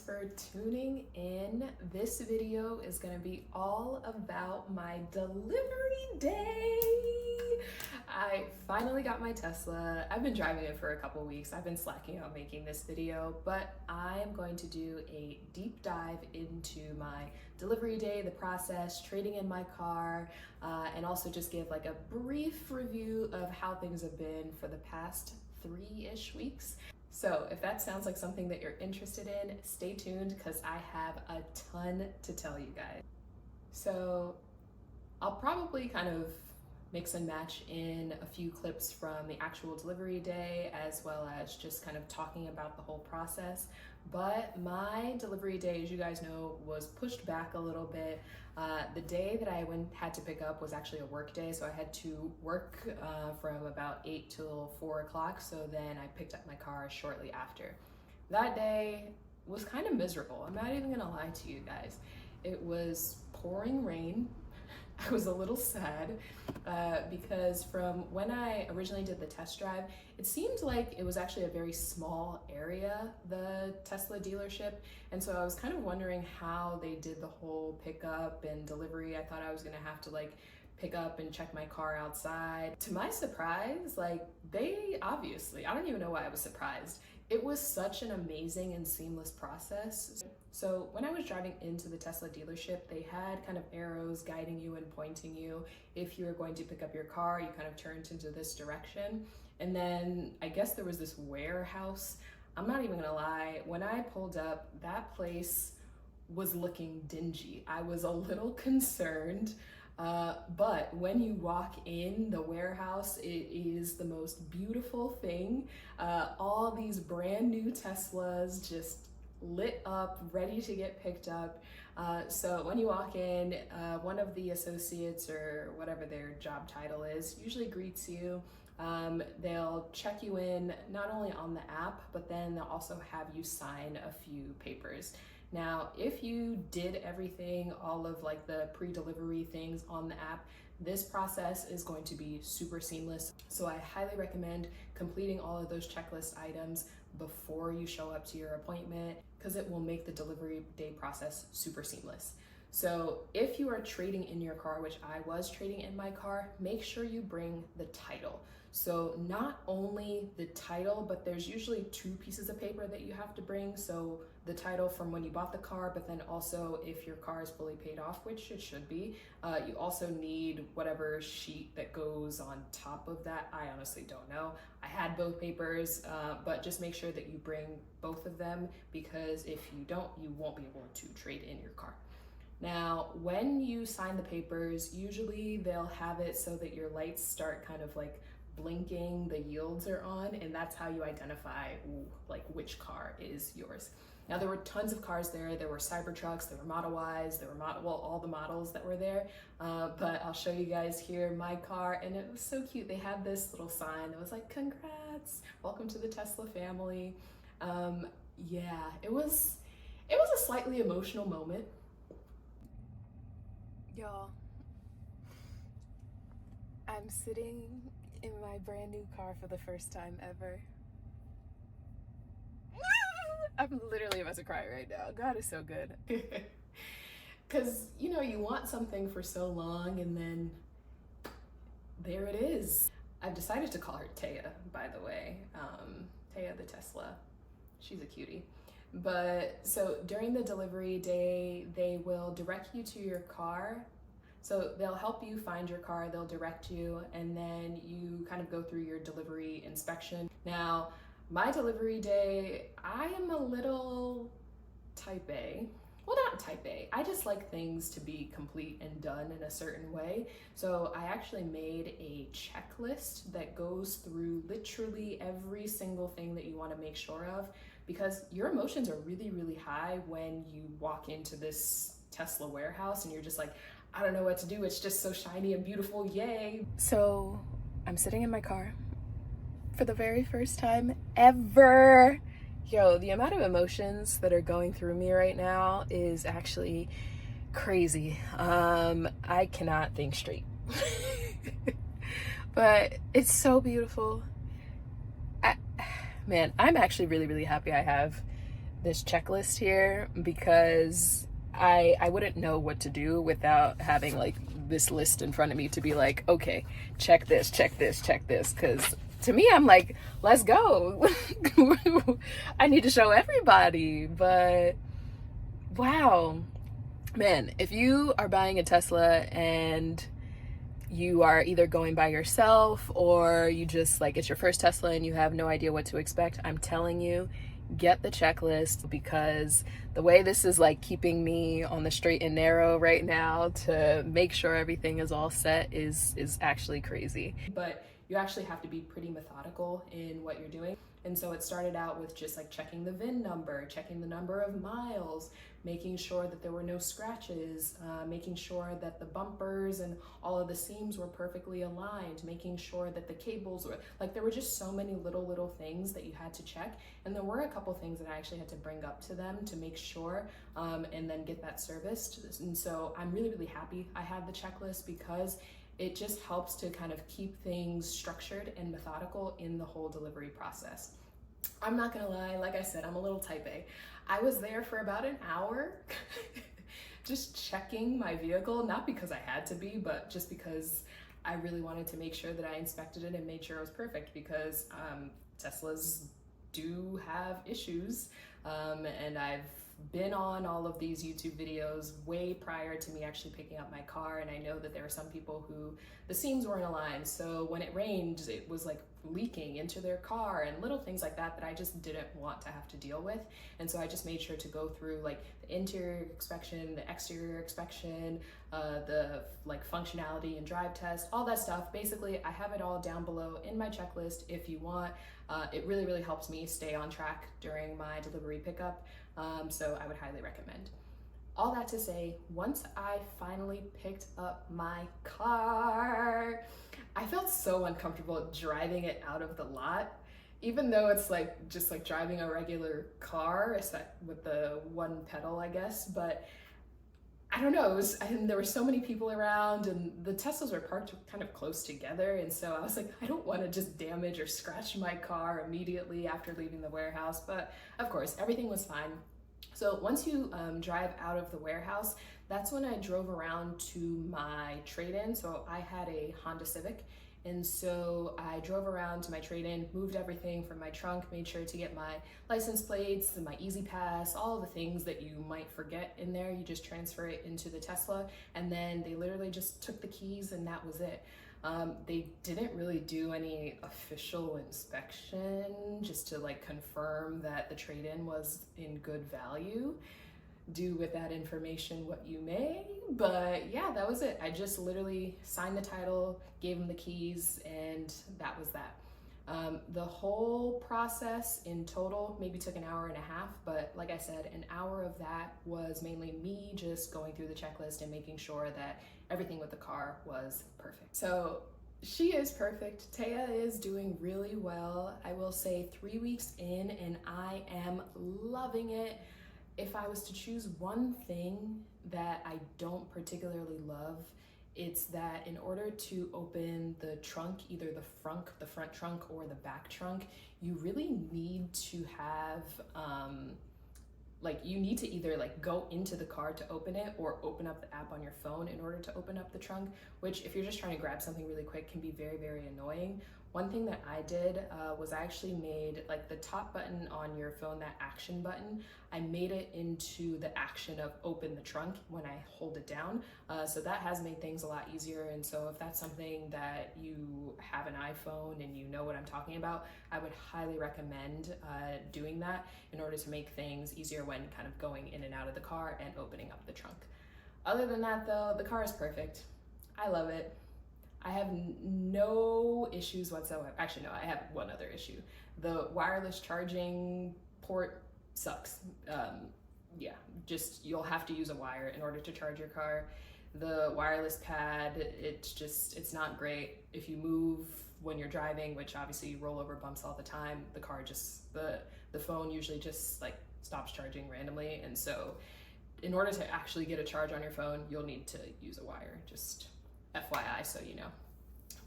for tuning in. This video is going to be all about my delivery day. I finally got my Tesla. I've been driving it for a couple weeks. I've been slacking on making this video, but I'm going to do a deep dive into my delivery day, the process, trading in my car, and also just give like a brief review of how things have been for the past 3-ish weeks. So if that sounds like something that you're interested in, stay tuned because I have a ton to tell you guys. So I'll probably kind of mix and match in a few clips from the actual delivery day as well as just kind of talking about the whole process. But my delivery day, as you guys know, was pushed back a little bit. The day that I had to pick up was actually a work day, so I had to work from about 8 till 4 o'clock, so then I picked up my car shortly after. That day was kind of miserable. I'm not even gonna lie to you guys. It was pouring rain. I was a little sad because from when I originally did the test drive, it seemed like it was actually a very small area, the Tesla dealership. And so I was kind of wondering how they did the whole pickup and delivery. I thought I was gonna have to like pick up and check my car outside. To my surprise, like they obviously, I don't even know why I was surprised. It was such an amazing and seamless process. So when I was driving into the Tesla dealership, they had kind of arrows guiding you and pointing you. If you were going to pick up your car, you kind of turned into this direction. And then I guess there was this warehouse. I'm not even gonna lie, when I pulled up, that place was looking dingy. I was a little concerned. But when you walk in the warehouse, it is the most beautiful thing. All these brand new Teslas just lit up, ready to get picked up. So when you walk in, one of the associates or whatever their job title is usually greets you. They'll check you in not only on the app, but then they'll also have you sign a few papers. Now, if you did everything, all of like the pre-delivery things on the app, this process is going to be super seamless. So I highly recommend completing all of those checklist items before you show up to your appointment because it will make the delivery day process super seamless. So if you are trading in your car, which I was trading in my car, make sure you bring the title. So not only the title, but there's usually 2 pieces of paper that you have to bring. So the title from when you bought the car, but then also if your car is fully paid off, which it should be, you also need whatever sheet that goes on top of that. I honestly don't know. I had both papers, but just make sure that you bring both of them because if you don't, you won't be able to trade in your car. Now, when you sign the papers, usually they'll have it so that your lights start kind of like blinking, the yields are on, and that's how you identify like which car is yours. Now there were tons of cars there. There were Cybertrucks, there were Model Ys, there were all the models that were there. But I'll show you guys here my car, and it was so cute. They had this little sign that was like, "Congrats, welcome to the Tesla family." Yeah, it was a slightly emotional moment. Y'all, I'm sitting in my brand new car for the first time ever. I'm literally about to cry right now. God is so good. Because, you know, you want something for so long and then there it is. I've decided to call her Taya, by the way. Taya the Tesla. She's a cutie. But so during the delivery day, they will direct you to your car. So they'll help you find your car, they'll direct you, and then you kind of go through your delivery inspection. Now, my delivery day, I am a little type A. Well, not type A. I just like things to be complete and done in a certain way. So I actually made a checklist that goes through literally every single thing that you want to make sure of because your emotions are really, really high when you walk into this Tesla warehouse and you're just like, I don't know what to do. It's just so shiny and beautiful. Yay. So I'm sitting in my car for the very first time ever. Yo, the amount of emotions that are going through me right now is actually crazy. I cannot think straight. But it's so beautiful. Man, I'm actually really, really happy I have this checklist here because I wouldn't know what to do without having like this list in front of me to be like, okay, check this, check this, check this. Because to me, I'm like, let's go. I need to show everybody. But wow, man, if you are buying a Tesla and you are either going by yourself or you just like it's your first Tesla and you have no idea what to expect, I'm telling you, get the checklist, because the way this is like keeping me on the straight and narrow right now to make sure everything is all set is actually crazy. But you actually have to be pretty methodical in what you're doing. And so it started out with just like checking the VIN number, checking the number of miles, making sure that there were no scratches, making sure that the bumpers and all of the seams were perfectly aligned, making sure that the cables were, like there were just so many little things that you had to check. And there were a couple things that I actually had to bring up to them to make sure and then get that serviced. And so I'm really happy I had the checklist, because it just helps to kind of keep things structured and methodical in the whole delivery process. I'm not gonna lie, like I said, I'm a little type A. I was there for about an hour just checking my vehicle, not because I had to be, but just because I really wanted to make sure that I inspected it and made sure it was perfect, because Teslas do have issues, and I've been on all of these YouTube videos way prior to me actually picking up my car, and I know that there are some people who the seams weren't aligned, so when it rained it was like leaking into their car and little things like that that I just didn't want to have to deal with. And so I just made sure to go through like the interior inspection, the exterior inspection, the like functionality and drive test, all that stuff. Basically I have it all down below in my checklist if you want. It really helps me stay on track during my delivery pickup, so I would highly recommend. All that to say, once I finally picked up my car, I felt so uncomfortable driving it out of the lot, even though it's like just like driving a regular car, except with the one pedal, I guess. But I don't know, and there were so many people around, and the Teslas were parked kind of close together, and so I was like, I don't want to just damage or scratch my car immediately after leaving the warehouse. But of course, everything was fine. So once you drive out of the warehouse, that's when I drove around to my trade-in. So I had a Honda Civic, and so I drove around to my trade-in, moved everything from my trunk, made sure to get my license plates and my Easy Pass, all of the things that you might forget in there. You just transfer it into the Tesla, and then they literally just took the keys and that was it. They didn't really do any official inspection just to like confirm that the trade-in was in good value. Do with that information what you may, but yeah, that was it. I just literally signed the title, gave them the keys, and that was that. The whole process in total maybe took an hour and a half, but like I said, an hour of that was mainly me just going through the checklist and making sure that everything with the car was perfect. So she is perfect. Taya is doing really well. I will say 3 weeks in and I am loving it. If I was to choose one thing that I don't particularly love, it's that in order to open the trunk, either the front trunk or the back trunk, you really need to have, you need to either like go into the car to open it or open up the app on your phone in order to open up the trunk, which if you're just trying to grab something really quick can be very annoying. One thing that I did was I actually made like the top button on your phone, that action button, I made it into the action of open the trunk when I hold it down. So that has made things a lot easier. And so if that's something that you have an iPhone and you know what I'm talking about, I would highly recommend doing that in order to make things easier when kind of going in and out of the car and opening up the trunk. Other than that though, the car is perfect. I love it. I have no issues whatsoever. Actually, no, I have one other issue. The wireless charging port sucks. Yeah, just you'll have to use a wire in order to charge your car. The wireless pad, it's not great. If you move when you're driving, which obviously you roll over bumps all the time, the car just, the phone usually just like stops charging randomly. And so in order to actually get a charge on your phone, you'll need to use a wire, just FYI, so you know.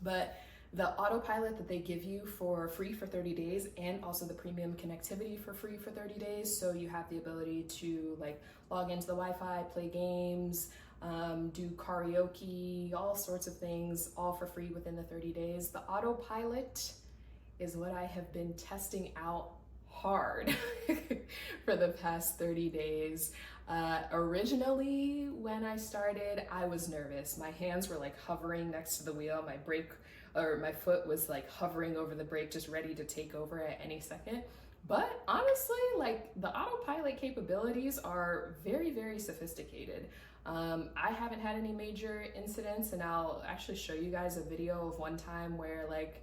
But the autopilot that they give you for free for 30 days and also the premium connectivity for free for 30 days. So you have the ability to like log into the Wi-Fi, play games, do karaoke, all sorts of things, all for free within the 30 days. The autopilot is what I have been testing out hard for the past 30 days. Originally, when I started, I was nervous. My hands were like hovering next to the wheel. My foot was like hovering over the brake, just ready to take over at any second. But honestly, like the autopilot capabilities are very, very sophisticated. I haven't had any major incidents, and I'll actually show you guys a video of one time where like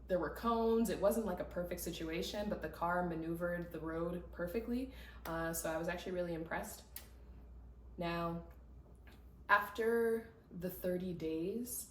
there were cones. It wasn't like a perfect situation, but the car maneuvered the road perfectly. So I was actually really impressed. Now, after the 30 days,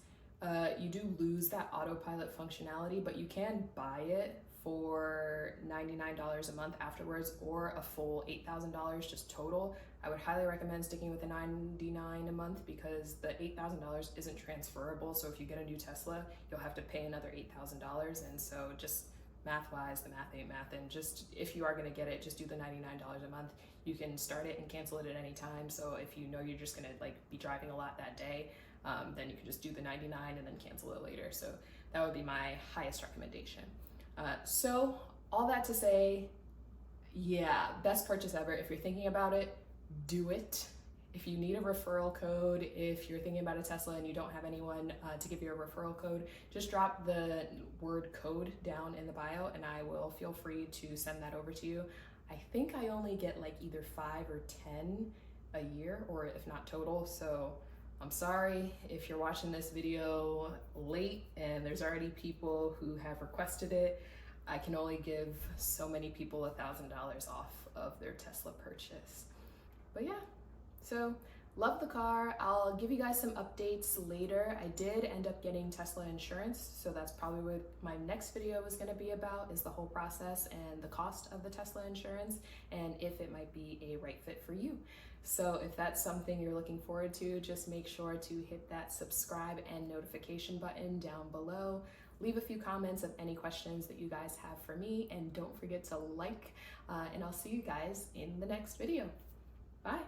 you do lose that autopilot functionality, but you can buy it for $99 a month afterwards, or a full $8,000 just total. I would highly recommend sticking with the $99 a month because the $8,000 isn't transferable. So if you get a new Tesla, you'll have to pay another $8,000. And so just math-wise, the math ain't math. And just if you are gonna get it, just do the $99 a month. You can start it and cancel it at any time. So if you know you're just gonna like be driving a lot that day, then you can just do the $99 and then cancel it later. So that would be my highest recommendation. So all that to say, yeah, best purchase ever. If you're thinking about it, do it. If you need a referral code, if you're thinking about a Tesla and you don't have anyone to give you a referral code, just drop the word code down in the bio and I will feel free to send that over to you. I think I only get like either 5 or 10 a year, or if not total. So I'm sorry if you're watching this video late and there's already people who have requested it. I can only give so many people $1,000 off of their Tesla purchase. But yeah, so love the car. I'll give you guys some updates later. I did end up getting Tesla insurance, so that's probably what my next video is going to be about, is the whole process and the cost of the Tesla insurance and if it might be a right fit for you. So if that's something you're looking forward to, just make sure to hit that subscribe and notification button down below. Leave a few comments of any questions that you guys have for me, and don't forget to like, and I'll see you guys in the next video. Bye.